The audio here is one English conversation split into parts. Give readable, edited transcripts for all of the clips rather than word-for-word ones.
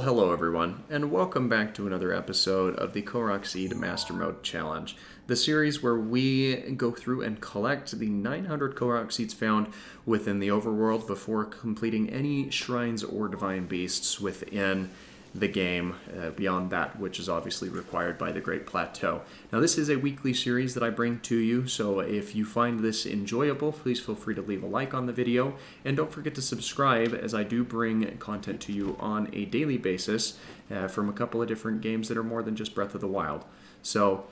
Well, hello everyone, and welcome back to another episode of the Korok Seed Master Mode Challenge, the series where we go through and collect the 900 Korok seeds found within the overworld before completing any shrines or divine beasts within the game, beyond that which is obviously required by the Great Plateau. Now, this is a weekly series that I bring to you, so if you find this enjoyable, please feel free to leave a like on the video, and don't forget to subscribe, as I do bring content to you on a daily basis from a couple of different games that are more than just Breath of the Wild. So,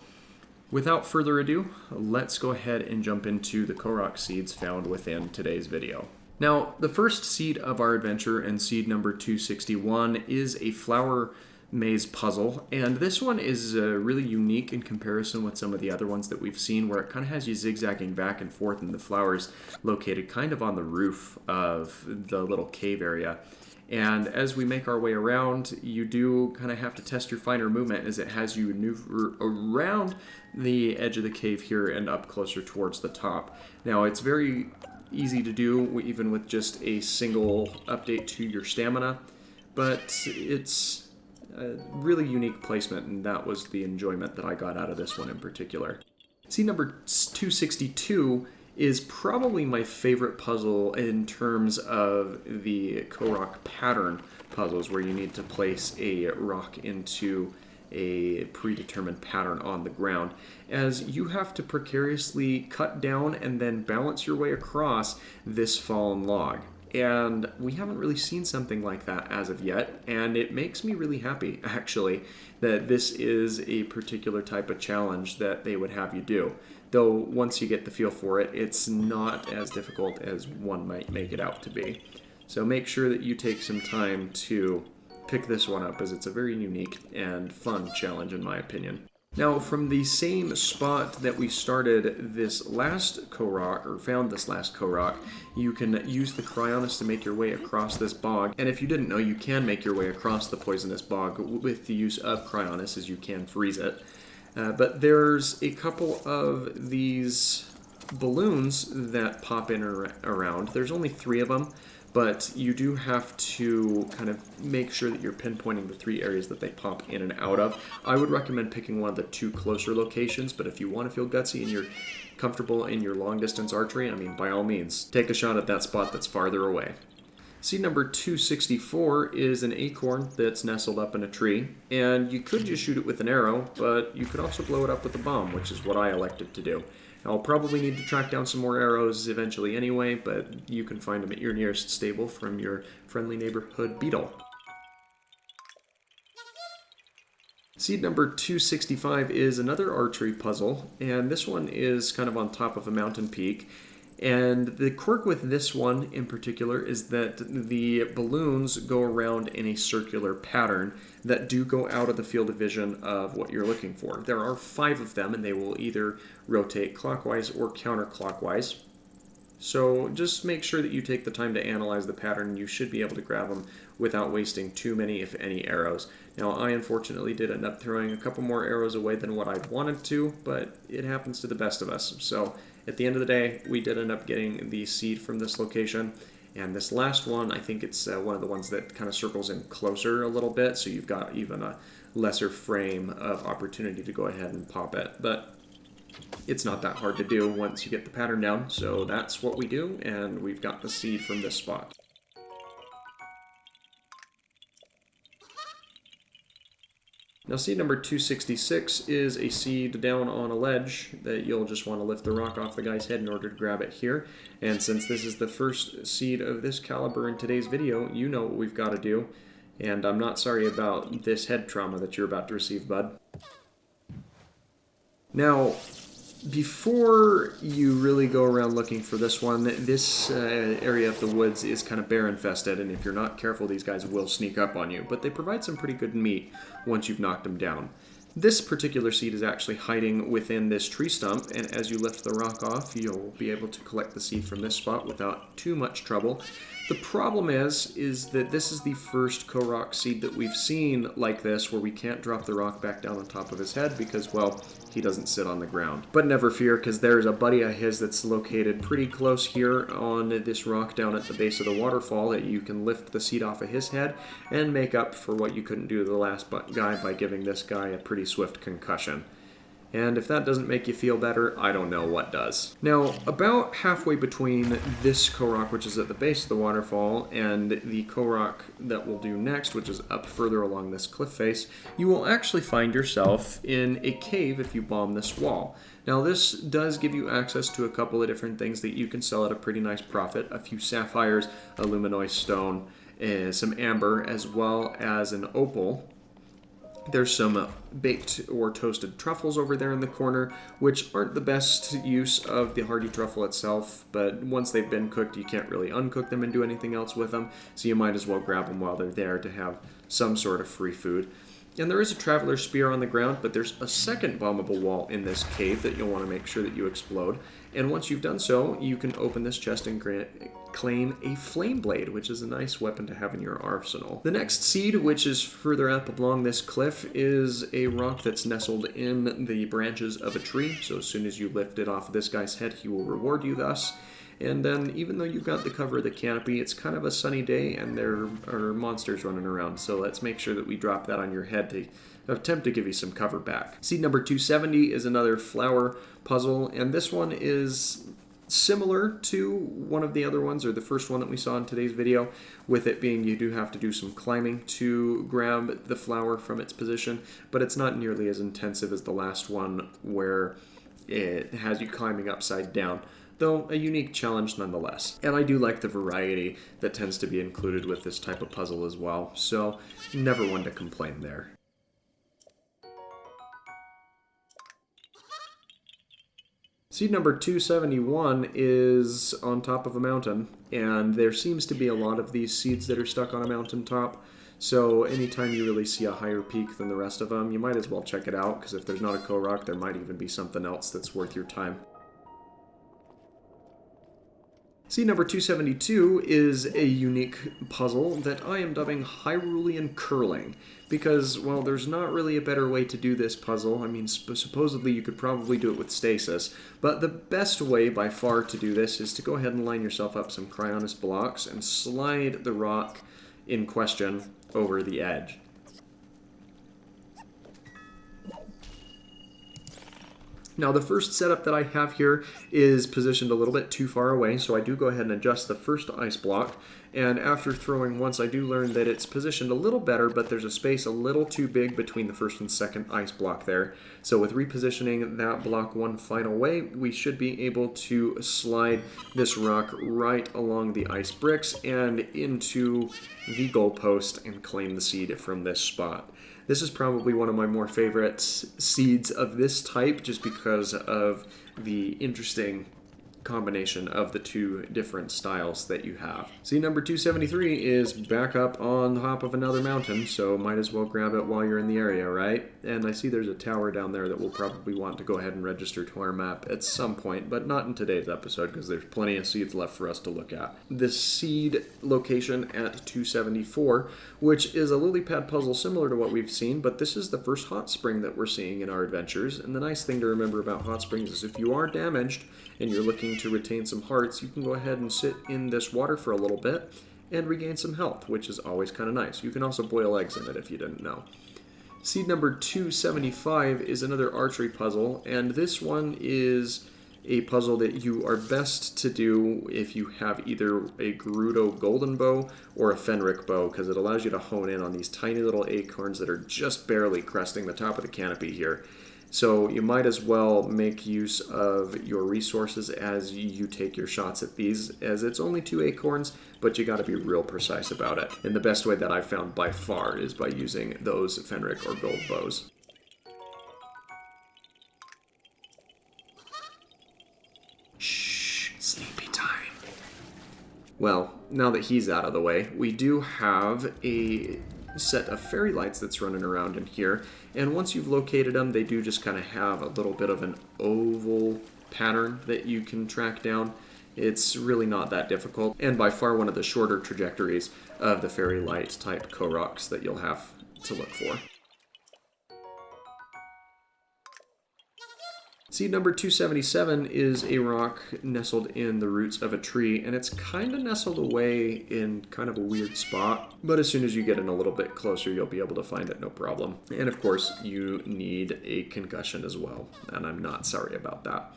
without further ado, let's go ahead and jump into the Korok seeds found within today's video. Now, the first seed of our adventure, and seed number 261, is a flower maze puzzle, and this one is really unique in comparison with some of the other ones that we've seen, where it kind of has you zigzagging back and forth, and the flowers located kind of on the roof of the little cave area. And as we make our way around, you do kind of have to test your finer movement, as it has you maneuver around the edge of the cave here and up closer towards the top. Now, it's very easy to do, even with just a single update to your stamina, but it's a really unique placement, and that was the enjoyment that I got out of this one in particular. Seed number 262 is probably my favorite puzzle in terms of the Korok pattern puzzles, where you need to place a rock into a predetermined pattern on the ground, as you have to precariously cut down and then balance your way across this fallen log. And we haven't really seen something like that as of yet, and it makes me really happy, actually, that this is a particular type of challenge that they would have you do. Though, once you get the feel for it, it's not as difficult as one might make it out to be. So make sure that you take some time to pick this one up, as it's a very unique and fun challenge in my opinion. Now, from the same spot that we started this last Korok, or found this last Korok, you can use the Cryonis to make your way across this bog. And if you didn't know, you can make your way across the poisonous bog with the use of Cryonis, as you can freeze it. But there's a couple of these balloons that pop in around. There's only 3 of them, but you do have to kind of make sure that you're pinpointing the 3 areas that they pop in and out of. I would recommend picking one of the 2 closer locations, but if you want to feel gutsy and you're comfortable in your long distance archery, I mean, by all means, take a shot at that spot that's farther away. Seed number 264 is an acorn that's nestled up in a tree, and you could just shoot it with an arrow, but you could also blow it up with a bomb, which is what I elected to do. I'll probably need to track down some more arrows eventually anyway, but you can find them at your nearest stable from your friendly neighborhood beetle. Seed number 265 is another archery puzzle, and this one is kind of on top of a mountain peak. And the quirk with this one in particular is that the balloons go around in a circular pattern that do go out of the field of vision of what you're looking for. There are 5 of them, and they will either rotate clockwise or counterclockwise. So just make sure that you take the time to analyze the pattern. You should be able to grab them without wasting too many, if any, arrows. Now, I unfortunately did end up throwing a couple more arrows away than what I wanted to, but it happens to the best of us. So at the end of the day, we did end up getting the seed from this location. And this last one, I think it's one of the ones that kind of circles in closer a little bit, so you've got even a lesser frame of opportunity to go ahead and pop it. But it's not that hard to do once you get the pattern down, so that's what we do, and we've got the seed from this spot. Now, seed number 266 is a seed down on a ledge that you'll just want to lift the rock off the guy's head in order to grab it here. And since this is the first seed of this caliber in today's video, you know what we've got to do. And I'm not sorry about this head trauma that you're about to receive, bud. Now, before you really go around looking for this one, this area of the woods is kind of bear infested, and if you're not careful, these guys will sneak up on you, but they provide some pretty good meat once you've knocked them down. This particular seed is actually hiding within this tree stump, and as you lift the rock off, you'll be able to collect the seed from this spot without too much trouble. The problem is that this is the first Korok seed that we've seen like this, where we can't drop the rock back down on top of his head because, well, he doesn't sit on the ground. But never fear, because there's a buddy of his that's located pretty close here on this rock down at the base of the waterfall that you can lift the seed off of his head and make up for what you couldn't do to the last guy by giving this guy a pretty swift concussion. And if that doesn't make you feel better, I don't know what does. Now, about halfway between this Korok, which is at the base of the waterfall, and the Korok that we'll do next, which is up further along this cliff face, you will actually find yourself in a cave if you bomb this wall. Now, this does give you access to a couple of different things that you can sell at a pretty nice profit. A few sapphires, a luminoise stone, some amber, as well as an opal. There's some baked or toasted truffles over there in the corner, which aren't the best use of the hardy truffle itself, but once they've been cooked, you can't really uncook them and do anything else with them, so you might as well grab them while they're there to have some sort of free food. And there is a traveler's spear on the ground, but there's a second bombable wall in this cave that you'll want to make sure that you explode. And once you've done so, you can open this chest and claim a flame blade, which is a nice weapon to have in your arsenal. The next seed, which is further up along this cliff, is a rock that's nestled in the branches of a tree. So as soon as you lift it off of this guy's head, he will reward you thus. And then, even though you've got the cover of the canopy, it's kind of a sunny day and there are monsters running around. So let's make sure that we drop that on your head to attempt to give you some cover back. Seed number 270 is another flower puzzle, and this one is similar to one of the other ones, or the first one that we saw in today's video, with it being you do have to do some climbing to grab the flower from its position, but it's not nearly as intensive as the last one where it has you climbing upside down, though a unique challenge nonetheless. And I do like the variety that tends to be included with this type of puzzle as well, so never one to complain there. Seed number 271 is on top of a mountain, and there seems to be a lot of these seeds that are stuck on a mountaintop, so anytime you really see a higher peak than the rest of them, you might as well check it out, because if there's not a Korok, there might even be something else that's worth your time. Seed number 272 is a unique puzzle that I am dubbing Hyrulean Curling, because, well, there's not really a better way to do this puzzle. I mean, supposedly you could probably do it with stasis, but the best way by far to do this is to go ahead and line yourself up some Cryonis blocks and slide the rock in question over the edge. Now, the first setup that I have here is positioned a little bit too far away, so I do go ahead and adjust the first ice block, and after throwing once, I do learn that it's positioned a little better, but there's a space a little too big between the first and second ice block there. So with repositioning that block one final way, we should be able to slide this rock right along the ice bricks and into the goalpost and claim the seed from this spot. This is probably one of my more favorite seeds of this type, just because of the interesting combination of the two different styles that you have. Seed number 273 is back up on top of another mountain, so might as well grab it while you're in the area, right? And I see there's a tower down there that we'll probably want to go ahead and register to our map at some point, but not in today's episode because there's plenty of seeds left for us to look at. The seed location at 274, which is a lily pad puzzle similar to what we've seen, but this is the first hot spring that we're seeing in our adventures, and the nice thing to remember about hot springs is if you are damaged and you're looking to retain some hearts, you can go ahead and sit in this water for a little bit and regain some health, which is always kind of nice. You can also boil eggs in it if you didn't know. Seed number 275 is another archery puzzle, and this one is a puzzle that you are best to do if you have either a Gerudo golden bow or a Fenric bow, because it allows you to hone in on these tiny little acorns that are just barely cresting the top of the canopy here. So you might as well make use of your resources as you take your shots at these, as it's only 2 acorns, but you got to be real precise about it. And the best way that I've found by far is by using those Fenric or gold bows. Shh, sleepy time. Well, now that he's out of the way, we do have a set of fairy lights that's running around in here, and once you've located them, they do just kind of have a little bit of an oval pattern that you can track down, It's really not that difficult, and by far one of the shorter trajectories of the fairy light type Koroks that you'll have to look for. Seed number 277 is a rock nestled in the roots of a tree, and it's kind of nestled away in kind of a weird spot, but as soon as you get in a little bit closer, you'll be able to find it no problem. And of course, you need a concussion as well, and I'm not sorry about that.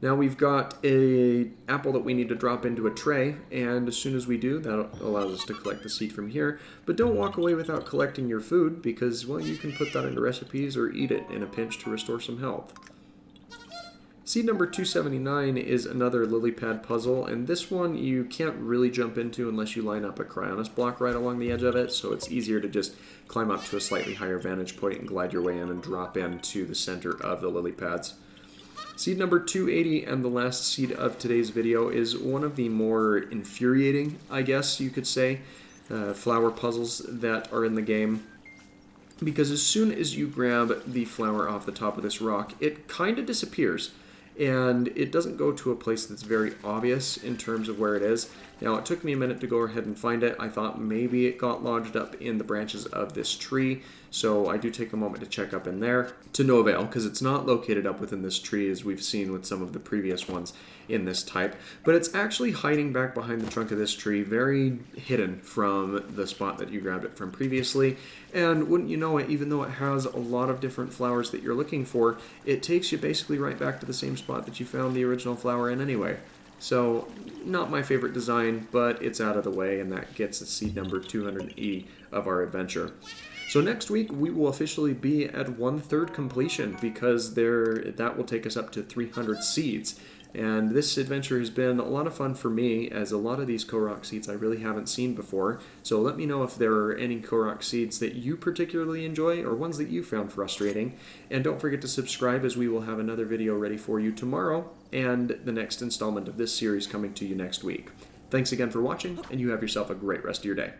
Now we've got an apple that we need to drop into a tray, and as soon as we do, that allows us to collect the seed from here. But don't walk away without collecting your food, because, well, you can put that into recipes or eat it in a pinch to restore some health. Seed number 279 is another lily pad puzzle, and this one you can't really jump into unless you line up a cryonis block right along the edge of it, so it's easier to just climb up to a slightly higher vantage point and glide your way in and drop into the center of the lily pads. Seed number 280, and the last seed of today's video, is one of the more infuriating, I guess you could say, flower puzzles that are in the game. Because as soon as you grab the flower off the top of this rock, it kind of disappears. And it doesn't go to a place that's very obvious in terms of where it is. Now, it took me a minute to go ahead and find it. I thought maybe it got lodged up in the branches of this tree, so I do take a moment to check up in there. To no avail, because it's not located up within this tree as we've seen with some of the previous ones in this type, but it's actually hiding back behind the trunk of this tree, very hidden from the spot that you grabbed it from previously. And wouldn't you know it, even though it has a lot of different flowers that you're looking for, it takes you basically right back to the same spot that you found the original flower in anyway. So, not my favorite design, but it's out of the way, and that gets us seed number 280 of our adventure. So next week, we will officially be at 1/3 completion, because that will take us up to 300 seeds. And this adventure has been a lot of fun for me, as a lot of these Korok seeds I really haven't seen before. So let me know if there are any Korok seeds that you particularly enjoy, or ones that you found frustrating. And don't forget to subscribe, as we will have another video ready for you tomorrow, and the next installment of this series coming to you next week. Thanks again for watching, and you have yourself a great rest of your day.